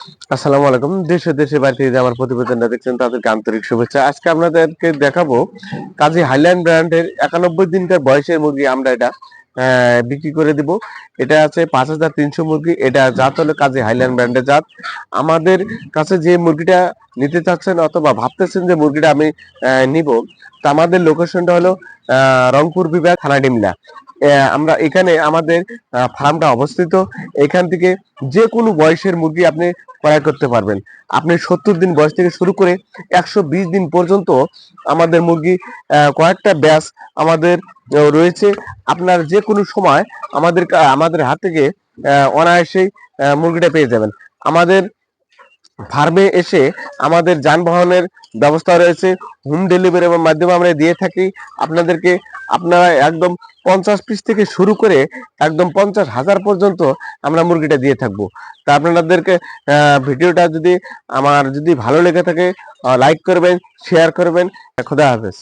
আসসালামু আলাইকুম। দেশ ও দেশের বাইরে থেকে যে আমার প্রতিবেদনটা দেখছেন তাদেরকে আন্তরিক শুভেচ্ছা। আজকে আপনাদেরকে দেখাবো কাজী হাইল্যান্ড ব্র্যান্ডের 91 দিনকার বয়সের মুরগি আমরা এটা বিক্রি করে দিব। এটা আছে 5300 মুরগি। এটা জাত হলো কাজী হাইল্যান্ড ব্র্যান্ডের জাত। আমাদের কাছে যে মুরগিটা নিতে চাচ্ছেন অথবা ভাবতেছেন যে মুরগিটা আমি নিব, তা আমাদের লোকেশনটা হলো রংপুর বিভাগ, থানা ডিমলা। আমরা এখানে আমাদের ফার্মটা অবস্থিত। এখান থেকে যে কোনো বয়সের মুরগি আপনি ক্রয় করতে পারবেন। আপনি 70 দিন বয়স থেকে শুরু করে 120 দিন পর্যন্ত আমাদের মুরগি কয়েকটা ব্যাচ আমাদের রয়েছে। আপনার যে কোনো সময় আমাদের হাত থেকে অনায়াসেই মুরগিটা পেয়ে যাবেন। আমাদের ফার্মে এসে আমাদের যানবাহনের ব্যবস্থা রয়েছে। হোম ডেলিভারির মাধ্যমে আমরা দিয়ে থাকি আপনাদেরকে। আপনারা একদম 50 পিস থেকে শুরু করে একদম 50,000 পর্যন্ত আমরা মুরগিটা দিয়ে থাকবো। তা আপনাদেরকে ভিডিওটা যদি ভালো লেগে থাকে লাইক করবেন, শেয়ার করবেন। খোদা হাফেজ।